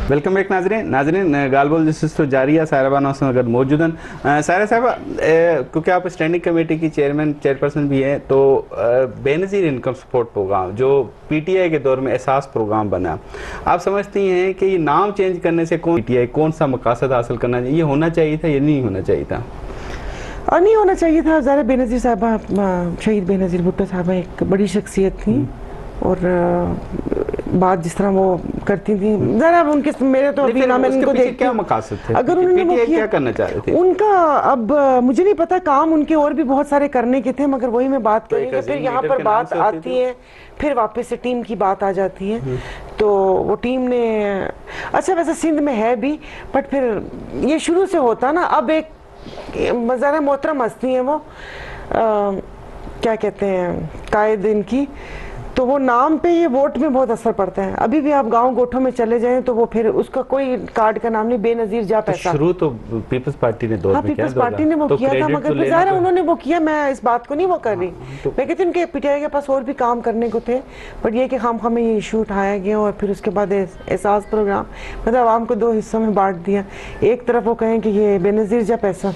Welcome back नाजरीन गालबोल जिस तो जारी है साहिबान अगर मौजूदन साहिरा साहबा क्योंकि आप स्टैंडिंग कमेटी की चेयरपर्सन भी हैं, तो बेनज़ीर इनकम सपोर्ट प्रोग्राम जो पीटीआई के दौर में एहसास प्रोग्राम बना, आप समझती हैं कि ये नाम चेंज करने से पीटीआई कौन सा मकासद हासिल करना चाहिए? ये होना चाहिए था या नहीं होना चाहिए था? और नहीं होना चाहिए था। ज़ाहिर बेनज़ीर साहबा, शहीद बेनज़ीर भुट्टो साहबा एक बड़ी शख्सियत थी और बात जिस तरह वो करती थी, ज़रा उनके मेरे तो अभी ना मैंने उनको देख क्या मकासद थे, अगर उन्होंने वो किया, क्या करना चाह रहे थे उनका अब मुझे नहीं पता, काम उनके और भी बहुत सारे करने के थे, मगर वही मैं बात करी कि फिर यहाँ पर बात आती है, फिर वापस से टीम की बात आ जाती है। तो वो टीम ने अच्छा वैसे सिंध में है भी, बट फिर ये शुरू से होता ना, अब एक ज़रा मोहतरम हस्ती है वो क्या कहते हैं कायद इनकी, तो वो नाम पे ये वोट में बहुत असर पड़ता है। अभी भी आप गांव गोठों में चले जाएं तो वो फिर उसका कोई कार्ड का नाम नहीं, बेनज़ीर जा पैसा। शुरू तो पीपल्स पार्टी ने हाँ, पीपल्स पार्टी ने वो किया था, मगर ज़ाहिर उन्होंने वो किया, मैं इस बात को नहीं वो कर रही। मैं कहती हूँ उनके पीटीआई के पास और भी काम करने को थे, बट ये कि हम हमें ये इशू उठाया गया और फिर उसके बाद एहसास प्रोग्राम मतलब आवाम को दो हिस्सों में बांट दिया। एक तरफ वो कहें कि ये बेनज़ीर जा पैसा,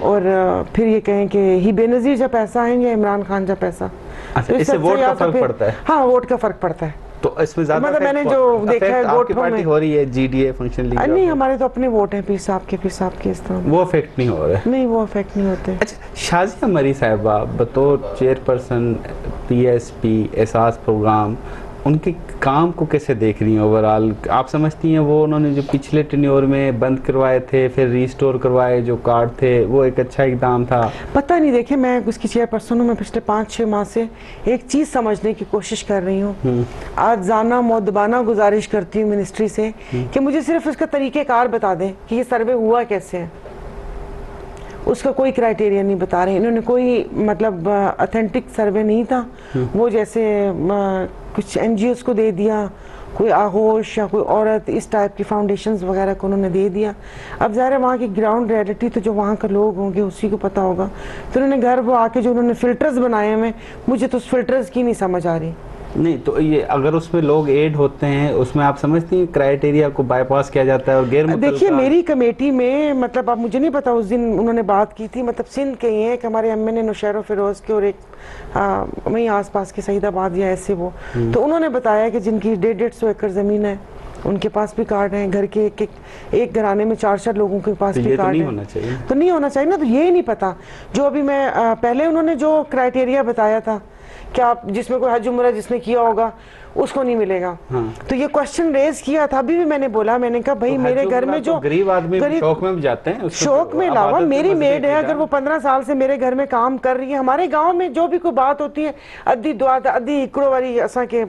और फिर ये कहें कि ही बेनज़ीर जा पैसा आएंगे, इमरान खान जा पैसा। अच्छा, इससे वोट का फर्क पड़ता है? हाँ, वोट का फर्क पड़ता है। तो इसमें ज्यादा मतलब मैंने जो देखा है वोट पार्टी हो रही है जीडीए फंक्शन लीग, नहीं हमारे तो अपने वोट हैं पीर साहब के इस तरह वो अफेक्ट नहीं हो रहे? नहीं, वो अफेक्ट नहीं होते। अच्छा, शाजिया मरी साहिबा बतौर चेयरपर्सन पीएसपी एहसास प्रोग्राम, उनके काम को कैसे देख रही हैं ओवरऑल? आप समझती हैं वो उन्होंने जो पिछले टेन्योर में बंद करवाए थे फिर रीस्टोर करवाए जो कार्ड थे, वो एक अच्छा इकदाम था? पता नहीं, देखिए मैं उसकी चेयरपर्सन हूँ, मैं पिछले 5-6 माह से एक चीज़ समझने की कोशिश कर रही हूँ। आज जाना मौदबाना गुजारिश करती हूँ मिनिस्ट्री से कि मुझे सिर्फ उसका तरीक़ेकार बता दें कि ये सर्वे हुआ कैसे है। उसका कोई क्राइटेरिया नहीं बता रहे इन्होंने, कोई मतलब ऑथेंटिक सर्वे नहीं था वो, जैसे कुछ एनजीओस को दे दिया, कोई आगोश या कोई औरत इस टाइप की फाउंडेशंस वगैरह को उन्होंने दे दिया। अब ज़ाहिर है वहाँ की ग्राउंड रियलिटी तो जो वहाँ के लोग होंगे उसी को पता होगा। तो उन्होंने घर वो आके जो उन्होंने फ़िल्टर्स बनाए हुए, मुझे तो उस फिल्टर्स की नहीं समझ आ रही। नहीं तो ये अगर उसमें लोग ऐड होते हैं उसमें आप समझती हैं क्राइटेरिया को बाईपास किया जाता है और गैर देखिए मेरी कमेटी में मतलब अब मुझे नहीं पता, उस दिन उन्होंने बात की थी, मतलब सिंध के ही है कि हमारे एमएन ने नौशहर फिरोज के और एक वहीं आसपास के सईदाबाद या ऐसे वो, तो उन्होंने बताया कि जिनकी 150-150 एकड़ ज़मीन है उनके पास भी कार्ड हैं। घर के एक घराने में 4-4 लोगों के पास भी कार्ड है। तो नहीं होना चाहिए ना, तो ये नहीं पता। जो अभी मैं पहले उन्होंने जो क्राइटेरिया बताया था कि आप जिसमें कोई हज उम्रा जिसने किया होगा उसको नहीं मिलेगा। तो ये क्वेश्चन रेज किया था, अभी भी मैंने बोला, मैंने कहा भाई तो मेरे घर में जो गरीब आदमी शौक में भी जाते हैं, शौक में अलावा मेरी मेड है, अगर वो 15 साल से मेरे घर में काम कर रही है, हमारे गांव में जो भी कोई बात होती है अद्धी दुआ अद्धी इकड़ो वाली असा के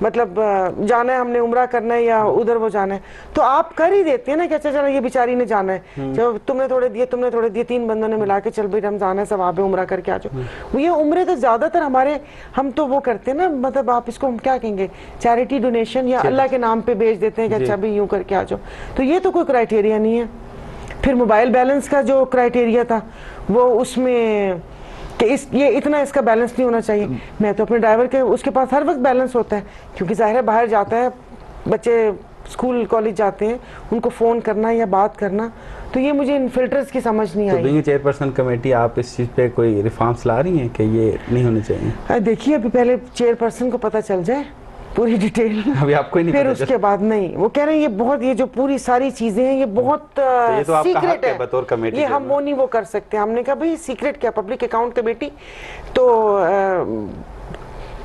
मतलब जाना है, हमने उम्रा करना है या उधर वो जाना है, तो आप कर ही देते हैं ना कि अच्छा चलो ये बेचारी ने जाना है, जब तुमने थोड़े दिए 3 बंदों ने मिला के चल भाई रमजान है सवाब है उम्रा करके आ जाओ। ये उम्रे तो ज्यादातर हमारे हम तो वो करते हैं ना, मतलब आप इसको हम क्या कहेंगे चैरिटी डोनेशन या अल्लाह के नाम पे भेज देते हैं कि अच्छा भाई यूं करके आ जाओ। तो ये तो कोई क्राइटेरिया नहीं है। फिर मोबाइल बैलेंस का जो क्राइटेरिया था वो उसमें कि ये इतना इसका बैलेंस नहीं होना चाहिए। मैं तो अपने ड्राइवर के उसके पास हर वक्त बैलेंस होता है, क्योंकि जाहिर है बाहर जाता है, बच्चे स्कूल कॉलेज जाते हैं, उनको फ़ोन करना या बात करना, तो ये मुझे इन फिल्टर्स की समझ नहीं आई। तो चेयरपर्सन कमेटी आप इस चीज़ पे कोई रिफॉर्म्स ला रही हैं कि ये नहीं होने चाहिए? देखिए अभी पहले चेयरपर्सन को पता चल जाए पूरी डिटेल, अभी आपको ही नहीं फिर उसके बाद नहीं। वो कह रहे हैं ये बहुत, ये जो पूरी सारी चीजें हैं ये बहुत तो सीक्रेट है बतौर कमेटी, ये हम वो नहीं वो कर सकते। हमने कहा भाई सीक्रेट क्या, पब्लिक अकाउंट कमेटी तो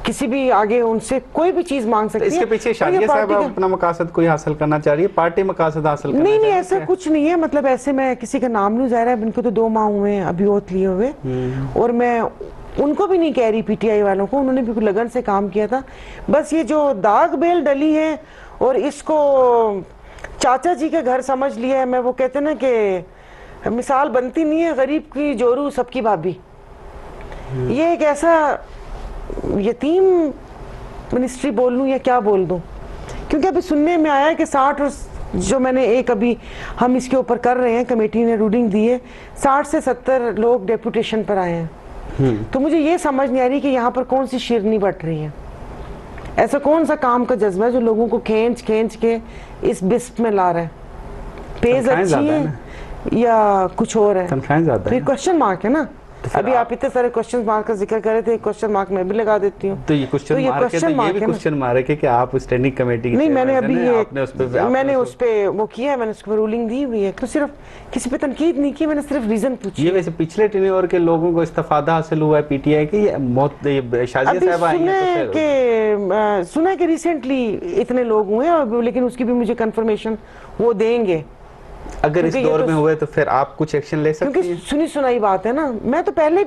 किसी भी आगे उनसे कोई भी चीज मांग सकती है। इसके पीछे शाजिया साहब अपना मकासद कोई हासिल करना चाह रही है, पार्टी मकासद हासिल करना नहीं ऐसा कुछ नहीं है। मतलब ऐसे मैं किसी का नाम नहीं, ज़ाहिर है इनको तो 2 माह हुए हैं अभी ओथ लिए हुए, और मैं उनको भी नहीं कह रही पीटीआई वालों को, उन्होंने भी लगन से काम किया था। बस ये जो दाग बेल डली है और इसको चाचा जी के घर समझ लिया है, मैं वो कहते ना कि मिसाल बनती नहीं है गरीब की जोरू सबकी भाभी, ये एक ऐसा यतीम मिनिस्ट्री बोल लूँ या क्या बोल दूँ, क्योंकि अभी सुनने में आया है कि 60 और जो मैंने एक अभी हम इसके ऊपर कर रहे हैं, कमेटी ने रूलिंग दी है, 60 से 70 लोग डेपुटेशन पर आए हैं। तो मुझे ये समझ नहीं आ रही कि यहाँ पर कौन सी शेरनी बट रही है। ऐसा कौन सा काम का जज्बा है जो लोगों को खींच खींच के इस बिस्प में ला रहा है? पेज अच्छी है या कुछ और है? फिर क्वेश्चन मार्क है ना। अभी आप इतने सारे क्वेश्चन मार्क का जिक्र कर रहे थे, क्वेश्चन मार्क मैं भी लगा देती हूँ। तो ये क्वेश्चन मार्क है कि आप स्टैंडिंग कमेटी की नहीं, मैंने अभी मैंने उस पे वो किया है, मैंने उस पर रूलिंग दी हुई है। तो सिर्फ किसी पे तनकीद नहीं की, मैंने सिर्फ रीजन पूछी। ये वैसे पिछले टेन्योर के लोगों को इस्तीफादा हासिल हुआ है पीटीआई की, शाजिया साहब आई हैं? सुना है कि रिसेंटली इतने लोग हुए हैं, लेकिन उसकी भी मुझे कंफर्मेशन वो देंगे। अगर इस दौर में हुए तो फिर आप कुछ एक्शन ले सकते हैं, क्योंकि सुनी सुनाई बात है ना। मैं तो पहले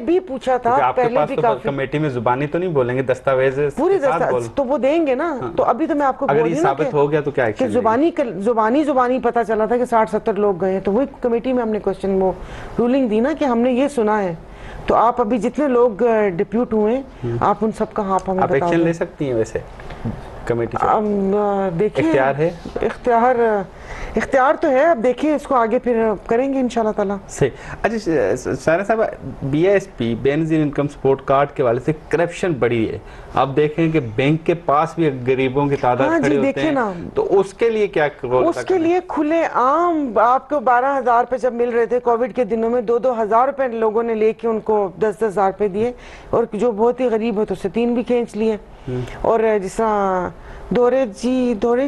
भी पूछा था, पहले भी काफी कमेटी में जुबानी तो नहीं बोलेंगे, दस्तावेज पूरी तो वो देंगे ना। हाँ। तो अभी तो मैं आपको अगर ये साबित हो गया तो क्या एक्शन? जुबानी पता चला था कि 60-70 लोग गए, तो वही कमेटी में हमने क्वेश्चन वो रूलिंग दी ना कि हमने ये सुना है। तो आप अभी जितने लोग डिप्यूट हुए आप उन सबका आप हमें बताओ। एक्शन ले सकती हैं वैसे कमेटी? देखिए, इख्तियार है, इख्तियार तो है। अब देखिए इसको आगे फिर करेंगे इंशाल्लाह ताला। सही। अच्छा सारा साहब, BSP Benazir income support card के वाले से करप्शन बढ़ी है। आप देखें कि बैंक के पास भी गरीबों की तादाद खड़ी होते हैं ना, तो उसके लिए क्या? उसके लिए खुले आम आपको 12,000 रुपए जब मिल रहे थे कोविड के दिनों में, 2-2 हजार रुपए लोगों ने लेके उनको 10-10 हजार रुपए दिए, और जो बहुत ही गरीब है तो उससे 3 भी खींच लिए। और जिस तरह दोरे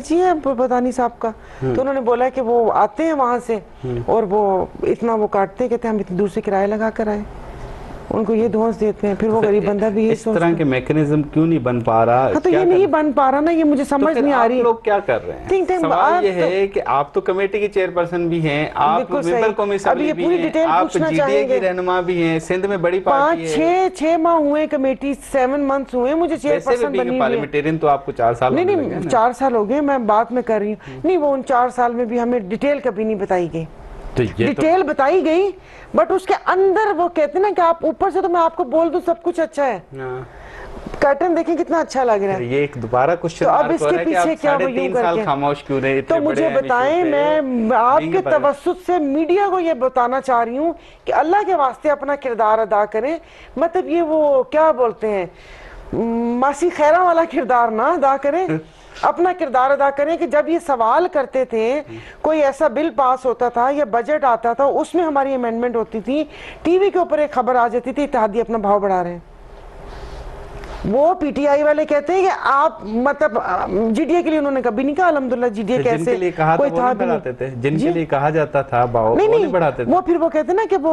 जी है पतानी साहब का, तो उन्होंने बोला कि वो आते हैं वहां से और वो इतना वो काटते, कहते हैं हम इतनी दूर से किराया लगा कर आए, उनको ये धौंस देते हैं। फिर वो गरीब बंदा भी इस तरह के मैकेनिज्म क्यों नहीं बन पा रहा? हाँ, तो ये नहीं बन पा रहा ना, ये मुझे समझ नहीं आ रही। लोग क्या कर रहे हैं? सवाल ये है कि आप तो कमेटी की चेयरपर्सन भी हैं, आप मेंबर कौमी असेंबली भी हैं, आप जीडीए की रहनुमा भी हैं, सिंध में बड़ी पार्टी है। 6 माह हुए कमेटी, 7 मंथ्स हुए मुझे चेयरपर्सन बनी। पार्लियामेंटेरियन तो आपको 4 साल? नहीं 4 साल हो गए, मैं बात में कर रही हूँ। नहीं, वो उन 4 साल में भी हमें डिटेल कभी नहीं बताई गई। तो डिटेल बताई गई, बट उसके अंदर वो कहते ना कि आप ऊपर से तो मैं आपको बोल दूं सब कुछ अच्छा है, कर्टन देखें कितना अच्छा लग रहा है। ये एक दोबारा क्वेश्चन तो अब इसके पीछे क्या वो यूं करके खामोश क्यों रहे? तो मुझे बताएं, मैं आपके तवस्सुत से मीडिया को ये बताना चाह रही हूँ कि अल्लाह के वास्ते अपना किरदार अदा करें। मतलब ये वो क्या बोलते हैं, मासी खैरा वाला किरदार ना अदा करें, अपना किरदार अदा करें कि जब ये सवाल करते थे, कोई ऐसा बिल पास होता था या बजट आता था, उसमें हमारी अमेंडमेंट होती थी, टीवी के ऊपर एक खबर आ जाती थी इत्तेहादी अपना भाव बढ़ा रहे हैं। वो पीटीआई वाले कहते हैं कि आप मतलब जीडीए के लिए उन्होंने कभी नहीं कहा अल्हम्दुलिल्लाह जीडीए कैसे जिनके लिए कहा कोई था बढ़ाते थे, जिनके लिए कहा जाता था भाव नहीं बढ़ाते थे। वो फिर वो कहते ना कि वो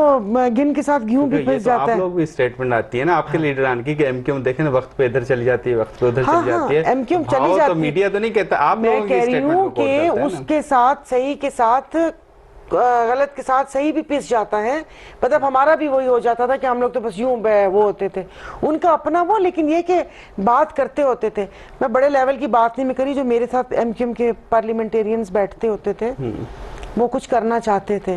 गिन के साथ गेहूं भी फंस जाता है। आप लोग भी स्टेटमेंट आती है ना आपके लीडरान की कि एमक्यूएम देखें ना, वक्त पे इधर चली जाती है, वक्त पे उधर चली जाती है। एमक्यूएम चली जाती है, मीडिया तो नहीं कहता, आप मैं कह रही हूँ कि उसके साथ सही के साथ गलत के साथ सही भी पिस जाता है। मतलब हमारा भी वही हो जाता था कि हम लोग तो बस यूं वो होते थे, उनका अपना वो, लेकिन ये कि बात करते होते थे। मैं बड़े लेवल की बात नहीं मैं करी, जो मेरे साथ एमक्यूएम के पार्लियामेंटेरियंस बैठते होते थे वो कुछ करना चाहते थे।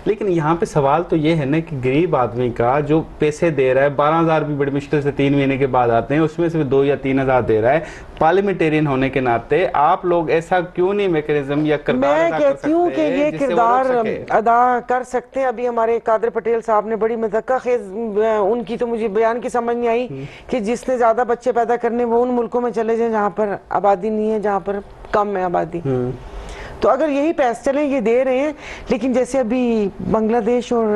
लेकिन यहाँ पे सवाल तो ये है ना कि गरीब आदमी का जो पैसे दे रहा है, 12,000 भी बड़ी मुश्किल से 3 महीने के बाद आते हैं, उसमें से 2 या 3,000 दे रहा है। पार्लियामेंटेरियन होने के नाते आप लोग ऐसा क्यों नहीं मैकेनिज्म या किरदार मैं कहती हूँ कि ये किरदार अदा कर सकते हैं। अभी हमारे कादर पटेल साहब ने बड़ी मज़क्का खेज, उनकी तो मुझे बयान की समझ नहीं आई कि जिसने ज्यादा बच्चे पैदा करने वो उन मुल्कों में चले जाए जहाँ पर आबादी नहीं है, जहाँ पर कम है आबादी। तो अगर यही पैसे चले ये दे रहे हैं, लेकिन जैसे अभी बांग्लादेश और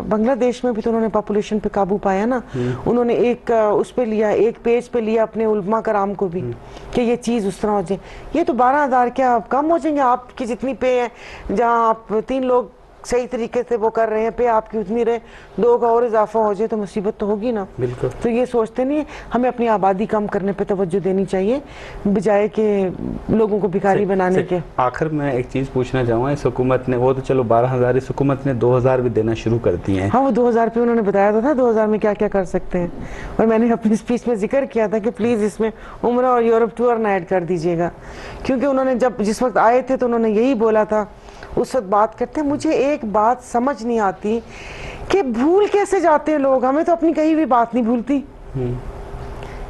बांग्लादेश में भी तो उन्होंने पॉपुलेशन पे काबू पाया ना, उन्होंने एक उस पे लिया, एक पेज पे लिया अपने उलमा कराम को भी कि ये चीज़ उस तरह हो जाए। ये तो 12,000 क्या कम हो जाएंगे आपकी जितनी पे है, जहाँ आप 3 लोग सही तरीके से वो कर रहे हैं, पे आपकी उतनी रहे, 2 का और इजाफा हो जाए तो मुसीबत तो होगी ना। बिल्कुल। तो ये सोचते नहीं, हमें अपनी आबादी कम करने पे तवज्जो देनी चाहिए बजाय के लोगों को भिखारी बनाने के। आखिर में एक चीज पूछना चाहूँगा, इस हुकूमत ने वो तो चलो 12,000, इस हुकूमत ने 2,000 भी देना शुरू कर दिए हैं। हाँ, वो 2,000 पे उन्होंने बताया था 2,000 में क्या क्या कर सकते हैं, और मैंने अपनी स्पीच में जिक्र किया था कि प्लीज इसमें उम्रा और यूरोप टूर ना ऐड कर दीजिएगा, क्योंकि उन्होंने जब जिस वक्त आए थे तो उन्होंने यही बोला था, उस वक्त बात करते हैं। मुझे एक बात समझ नहीं आती कि भूल कैसे जाते हैं लोग, हमें तो अपनी कहीं भी बात नहीं भूलती।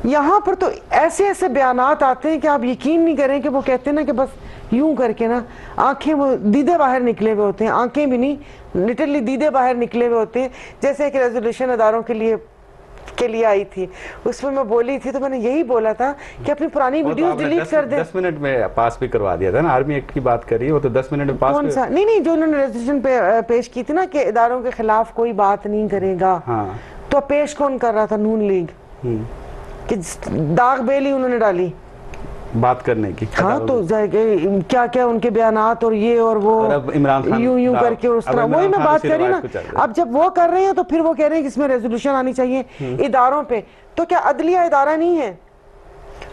यहाँ पर तो ऐसे ऐसे बयानात आते हैं कि आप यकीन नहीं करें कि वो कहते हैं ना कि बस यूं करके ना आंखें वो दीदे बाहर निकले हुए होते हैं, आंखें भी नहीं लिटरली दीदे बाहर निकले हुए होते हैं, जैसे कि रेजोल्यूशन अदारों के लिए के लिए आई थी, उसमें मैं बोली थी, तो मैंने यही बोला था कि अपनी पुरानी वीडियोस डिलीट कर दे। 10 मिनट में पास भी करवा दिया था ना, आर्मी एक्ट की बात करी, वो तो 10 मिनट में पास। कौन सा? नहीं, जो उन्होंने रेजोल्यूशन पेश की थी ना कि इदारों के खिलाफ कोई बात नहीं करेगा, हाँ। तो पेश कौन कर रहा था? नून लीग। कि दाग बेली उन्होंने डाली बात करने की। हाँ, तो क्या क्या उनके बयानात और ये और वो, और अब इमरान खान यूं करके उस तरह, वही मैं बात कर रही ना। अब जब वो कर रहे हैं तो फिर वो कह रहे हैं कि इसमें रेजोल्यूशन आनी चाहिए इदारों पे। तो क्या अदलिया इदारा नहीं है?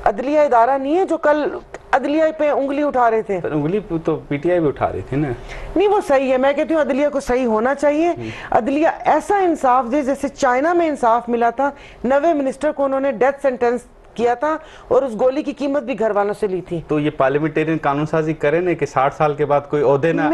अदलिया इदारा नहीं है जो कल अदलिया पे उंगली उठा रहे थे? उंगली तो पीटीआई भी उठा रही थी ना। नहीं, वो सही है, मैं कहती हूँ अदलिया को सही होना चाहिए। अदलिया ऐसा इंसाफ दे जैसे चाइना में इंसाफ मिला था, 90 मिनिस्टर को उन्होंने डेथ सेंटेंस किया था और उस गोली की कीमत भी घर वालों से ली थी। तो ये पार्लियामेंटेरियन कानून साजी करे ना कि 60 साल के बाद कोई ओहदे ना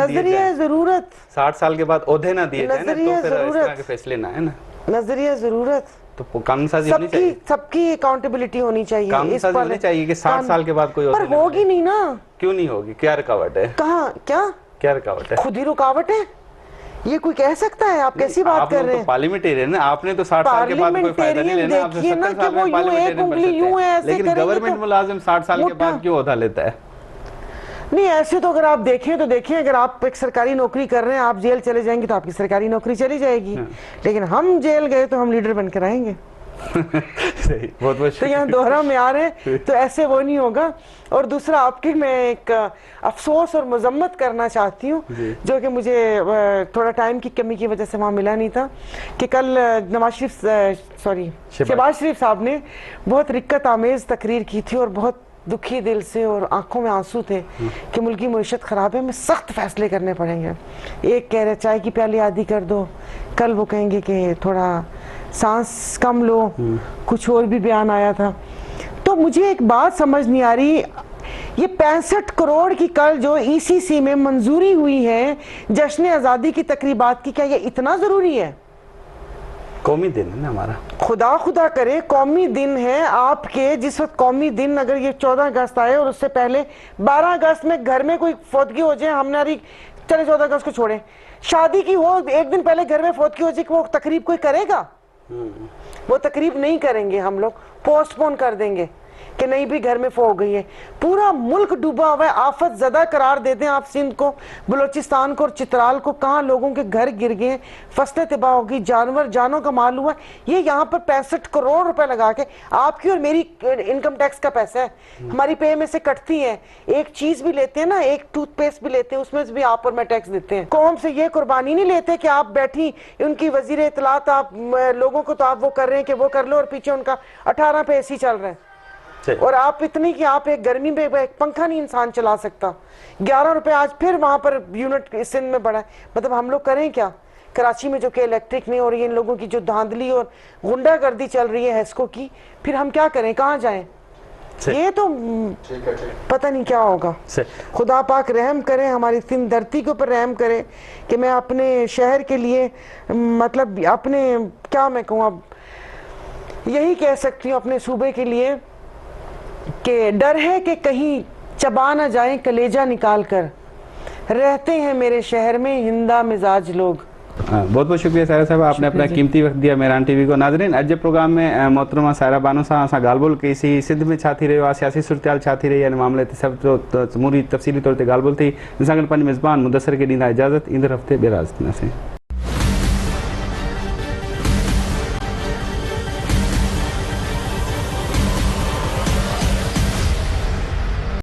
दिए जाए। जरूरत 60 साल के बाद ओहदे ना दिए जाए ना, तो फिर इस तरह के फैसले ना है ना। नजरिया जरूरत तो कानून साजी होनी चाहिए, सबकी अकाउंटेबिलिटी होनी चाहिए। कानून साजी होनी चाहिए कि 60 साल के बाद कोई पर होगी नहीं ना। क्यों नहीं होगी? क्या रुकावट है? कहाँ? क्या रुकावट है? खुद ही रुकावट है। ये कोई कह सकता है? आप कैसी बात कर रहे हैं? तो पार्लियामेंटेरियन है, आपने तो 60 साल के बाद कोई फायदा नहीं लेना, आप 70 साल में पार्लियामेंटेरियन बन सकते हैं, लेकिन गवर्नमेंट मुलाजिम 60 साल के बाद क्यों ओहदा लेता है? नहीं, ऐसे तो अगर आप देखें तो देखें, अगर आप एक सरकारी नौकरी कर रहे हैं, आप जेल चले जाएंगे तो आपकी सरकारी नौकरी चली जाएगी, लेकिन हम जेल गए तो हम लीडर बनकर आएंगे। सही, बहुत तो यहाँ दोहरा म्यार है, तो ऐसे वो नहीं होगा। और दूसरा, आपकी मैं एक अफसोस और मजम्मत करना चाहती हूँ, जो कि मुझे थोड़ा टाइम की कमी की वजह से वहाँ मिला नहीं था, कि कल शहबाज शरीफ साहब ने बहुत रिक्कत आमेज तकरीर की थी और बहुत दुखी दिल से और आंखों में आंसू थे कि मुल्क की मईशत खराब है, हमें सख्त फैसले करने पड़ेंगे। एक कह रहे चाय की प्याली आधी कर दो, कल वो कहेंगे कि थोड़ा सांस कम लो, कुछ और भी बयान आया था। तो मुझे एक बात समझ नहीं आ रही, ये 65 करोड़ की कल जो ईसीसी में मंजूरी हुई है जश्न आज़ादी की तकरीबात की, क्या ये इतना जरूरी है? कौमी दिन है ना हमारा, खुदा करे कौमी दिन है आपके। जिस वक्त कौमी दिन, अगर ये 14 अगस्त आए और उससे पहले 12 अगस्त में घर में कोई फौतगी हो जाए, हमारी चले 14 अगस्त को छोड़े, शादी की हो, एक दिन पहले घर में फौतगी हो जाए, वो तकरीब कोई करेगा? वो तकरीब नहीं करेंगे, हम लोग पोस्टपोन कर देंगे कि नहीं भी घर में फौत गई है। पूरा मुल्क डूबा हुआ है, आफत ज़दा करार देते हैं आप सिंध को, बलोचिस्तान को और चित्राल को, कहाँ लोगों के घर गिर गए, फसलें तबाह हो गई, जानवर जानों का माल हुआ। ये यहाँ पर 65 करोड़ रुपए लगा के, आपकी और मेरी इनकम टैक्स का पैसा है, हमारी पे में से कटती है। एक चीज भी लेते हैं ना, एक टूथपेस्ट भी लेते हैं, उसमें से भी आप और मैं टैक्स देते हैं। कौम से ये कुर्बानी नहीं लेते कि आप बैठी उनकी वजीर इत्तलात, आप लोगों को तो आप वो कर रहे हैं कि वो कर लो, और पीछे उनका 18 पे एसी चल रहा है, और आप इतनी कि आप एक गर्मी में एक पंखा नहीं इंसान चला सकता। 11 रुपए आज फिर वहां पर यूनिट सिंध में बढ़ा है। मतलब हम लोग करें क्या? कराची में जो कि इलेक्ट्रिक नहीं हो रही है, इन लोगों की जो धांधली और गुंडागर्दी चल रही है हेस्को की, फिर हम क्या करें? कहाँ जाएं? ये तो पता नहीं क्या होगा। खुदा पाक रहम करे, हमारी सिंध धरती के ऊपर रहम करे कि मैं अपने शहर के लिए, मतलब अपने क्या मैं कहूँ, अब यही कह सकती हूँ अपने सूबे के लिए कि डर है कि कहीं चबा ना जाए कलेजा निकाल कर, रहते हैं मेरे शहर में हिंदा मिजाज लोग। बहुत बहुत शुक्रिया सायरा साहब, आपने अपना कीमती वक्त दिया मेहरान टीवी को। नाज़रीन, अज प्रोग्राम में मोहतरमा सायरा बानो सां असां ॻाल्हि ॿोल कई सी, सिंध में छा थी रहियो आहे, सियासी सूरत छा थी रही आहे, मामले ते सभु समूरी तफ़सीली तौर ते ॻाल्हि ॿोल थी। इन सां गॾु पंहिंजे मिज़बान मुदसर खे ॾींदा इजाज़त, ईंदड़ हफ़्ते ॿिए राज़ थींदासीं।